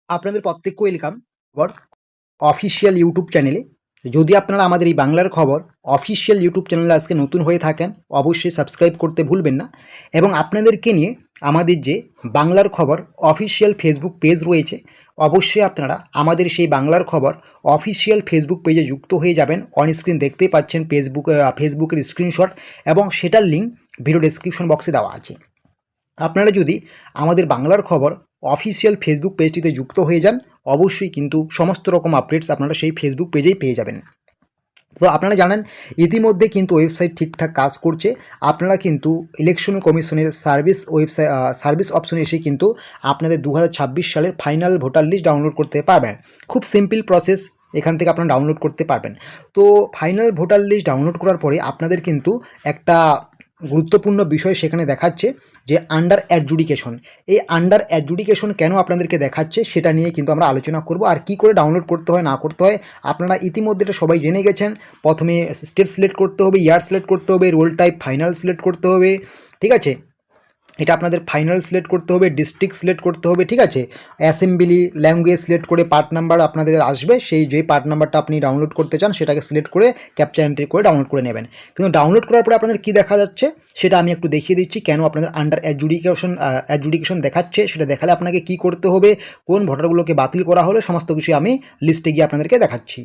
আপনাদের প্রত্যেককে welcome our official YouTube চ্যানেলে। যদি আপনারা আমাদের এই বাংলার খবর অফিসিয়াল ইউটিউব চ্যানেলে আজকে নতুন হয়ে থাকেন, অবশ্যই সাবস্ক্রাইব করতে ভুলবেন না। এবং আপনাদেরকে নিয়ে আমাদের যে বাংলার খবর অফিসিয়াল ফেসবুক পেজ রয়েছে, অবশ্যই আপনারা আমাদের সেই বাংলার খবর অফিসিয়াল ফেসবুক পেজে যুক্ত হয়ে যাবেন। অন স্ক্রিন দেখতেই পাচ্ছেন ফেসবুকের স্ক্রিনশট, এবং সেটার লিঙ্ক ভিডিও ডেসক্রিপশন বক্সে দেওয়া আছে। আপনারা যদি আমাদের বাংলার খবর অফিসিয়াল ফেসবুক পেজটিতে যুক্ত হয়ে যান, অবশ্যই কিন্তু সমস্ত রকম আপডেটস আপনারা সেই ফেসবুক পেজেই পেয়ে যাবেন। তো আপনারা জানেন ইতিমধ্যে কিন্তু ওয়েবসাইট ঠিকঠাক কাজ করছে। আপনারা কিন্তু ইলেকশন কমিশনের সার্ভিস অপশনে এসে কিন্তু আপনাদের 2026 সালের ফাইনাল ভোটার লিস্ট ডাউনলোড করতে পারবেন। খুব সিম্পল প্রসেস, এখান থেকে আপনারা ডাউনলোড করতে পারবেন। তো ফাইনাল ভোটার লিস্ট ডাউনলোড করার পরে আপনাদের কিন্তু একটা গুরুত্বপূর্ণ বিষয় সেখানে দেখাচ্ছে যে আন্ডার অ্যাডজুডিকেশন। এই আন্ডার অ্যাডজুডিকেশন কেন আপনাদেরকে দেখাচ্ছে সেটা নিয়ে কিন্তু আমরা আলোচনা করব। আর কি করে ডাউনলোড করতে হয় না করতে হয় আপনারা ইতিমধ্যে এটা সবাই জেনে গেছেন। প্রথমে স্টেট সিলেক্ট করতে হবে, ইয়ার সিলেক্ট করতে হবে, রোল টাইপ ফাইনাল সিলেক্ট করতে হবে, ঠিক আছে। এটা আপনাদের ফাইনাল সিলেক্ট করতে হবে, ডিস্ট্রিক্ট সিলেক্ট করতে হবে, ঠিক আছে। অ্যাসেম্বলি ল্যাঙ্গুয়েজ সিলেক্ট করে পার্ট নাম্বার আপনাদের আসবে, সেই যে পার্ট নাম্বারটা আপনি ডাউনলোড করতে চান সেটাকে সিলেক্ট করে ক্যাপচা এন্ট্রি করে ডাউনলোড করে নেবেন। কিন্তু ডাউনলোড করার পরে আপনাদের কী দেখা যাচ্ছে সেটা আমি একটু দেখিয়ে দিচ্ছি। কেন আপনাদের আন্ডার অ্যাডজুডিকেশন দেখাচ্ছে সেটা দেখালে আপনাকে কি করতে হবে, কোন ভোটারগুলোকে বাতিল করা হলে, সমস্ত কিছু আমি লিস্টে গিয়ে আপনাদেরকে দেখাচ্ছি।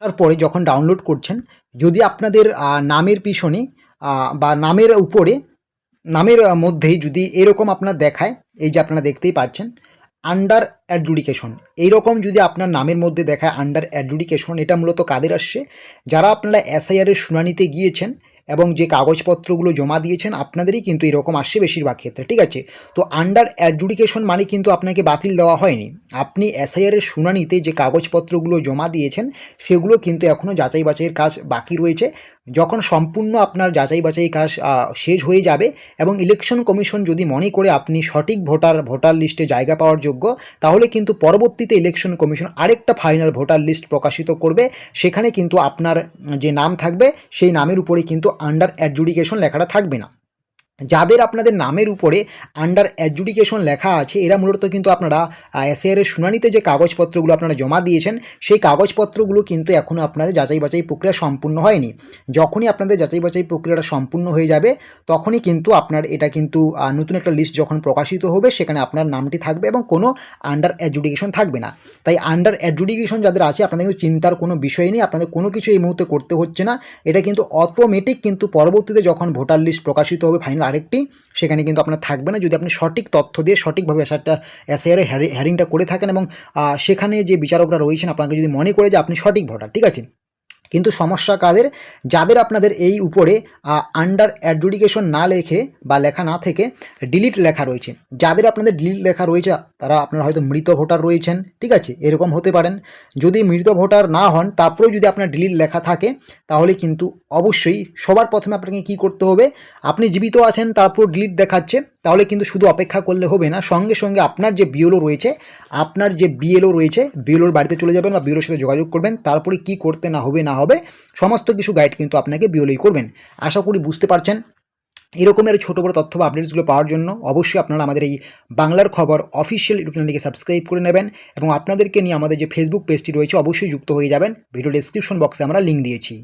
তারপরে যখন ডাউনলোড করছেন, যদি আপনাদের নামের পিছনে বা নামের উপরে, নামের মধ্যেই যদি এরকম আপনার দেখায়, এই যে আপনারা দেখতেই পাচ্ছেন আন্ডার অ্যাডজুডিকেশন, এইরকম যদি আপনার নামের মধ্যে দেখায় আন্ডার অ্যাডজুডিকেশন, এটা মূলত কাদের আসছে? যারা আপনারা এসআইআরের শুনানিতে গিয়েছেন এবং যে কাগজপত্রগুলো জমা দিয়েছেন আপনাদেরই কিন্তু এরকম আসছে বেশিরভাগ ক্ষেত্রে, ঠিক আছে। তো আন্ডার অ্যাডজুডিকেশন মানে কিন্তু আপনাকে বাতিল দেওয়া হয়নি। আপনি এসআইআরের শুনানিতে যে কাগজপত্রগুলো জমা দিয়েছেন সেগুলো কিন্তু এখনও যাচাই বাছাইয়ের কাজ বাকি রয়েছে। যখন সম্পূর্ণ আপনার যাচাই বাছাই কাজ শেষ হয়ে যাবে এবং ইলেকশন কমিশন যদি মনে করে আপনি সঠিক ভোটার লিস্টে জায়গা পাওয়ার যোগ্য, তাহলে কিন্তু পরবর্তীতে ইলেকশন কমিশন আরেকটা ফাইনাল ভোটার লিস্ট প্রকাশিত করবে। সেখানে কিন্তু আপনার যে নাম থাকবে সেই নামের উপরে কিন্তু আন্ডার অ্যাডজুডিকেশন লেখাটা থাকবে না। যাদের আপনাদের নামের উপরে আন্ডার অ্যাডজুডিকেশন লেখা আছে এরা মূলত কিন্তু আপনারা এসআইআরের শুনানিতে যে কাগজপত্রগুলো আপনারা জমা দিয়েছেন সেই কাগজপত্রগুলো কিন্তু এখনও আপনাদের যাচাই বাছাই প্রক্রিয়া সম্পূর্ণ হয়নি। যখনই আপনাদের যাচাই বাছাই প্রক্রিয়াটা সম্পূর্ণ হয়ে যাবে তখনই কিন্তু আপনার এটা কিন্তু নতুন একটা লিস্ট যখন প্রকাশিত হবে সেখানে আপনার নামটি থাকবে এবং কোনো আন্ডার অ্যাডজুডিকেশন থাকবে না। তাই আন্ডার অ্যাডজুডিকেশন যাদের আছে আপনাদের কিন্তু চিন্তার কোনো বিষয় নেই, আপনাদের কোনো কিছু এই মুহূর্তে করতে হচ্ছে না। এটা কিন্তু অটোমেটিক কিন্তু পরবর্তীতে যখন ভোটার লিস্ট প্রকাশিত হবে ফাইনাল আরেকটি, সেখানে কিন্তু আপনার থাকবে না যদি আপনি সঠিক তথ্য দিয়ে সঠিকভাবে এসআইআরের হ্যারিংটা করে থাকেন এবং সেখানে যে বিচারকরা রয়েছেন আপনাকে যদি মনে করে যে আপনি সঠিক ভোটার, ঠিক আছে। কিন্তু সমস্যা কাদের? যাদের আপনাদের এই উপরে আন্ডার অ্যাডজুডিকেশন না লেখে বা লেখা না থেকে ডিলিট লেখা রয়েছে, যাদের আপনাদের ডিলিট লেখা রয়েছে তারা আপনারা হয়তো মৃত ভোটার রয়েছেন, ঠিক আছে, এরকম হতে পারেন। যদি মৃত ভোটার না হন তারপরেও যদি আপনার ডিলিট লেখা থাকে তাহলে কিন্তু অবশ্যই সবার প্রথমে আপনাকে কি করতে হবে, আপনি জীবিত আছেন তারপর ডিলিট দেখাচ্ছে তাহলে কিন্তু শুধু অপেক্ষা করলে হবে না, সঙ্গে সঙ্গে আপনার যে বিএলও রয়েছে বিএলওর বাড়িতে চলে যাবেন বা বিএলওর সাথে যোগাযোগ করবেন। তারপরে কি করতে না হবে সমস্ত কিছু গাইড কিন্তু আপনাকে বিএলওই করবেন। আশা করি বুঝতে পারছেন। এরকমের ছোটো বড়ো তথ্য বা আপডেটসগুলো পাওয়ার জন্য অবশ্যই আপনারা আমাদের এই বাংলার খবর অফিসিয়াল ইউটিউব চ্যানেলটিকে সাবস্ক্রাইব করে নেবেন এবং আপনাদেরকে নিয়ে আমাদের যে ফেসবুক পেজটি রয়েছে অবশ্যই যুক্ত হয়ে যাবেন। ভিডিও ডেসক্রিপশন বক্সে আমরা লিঙ্ক দিয়েছি।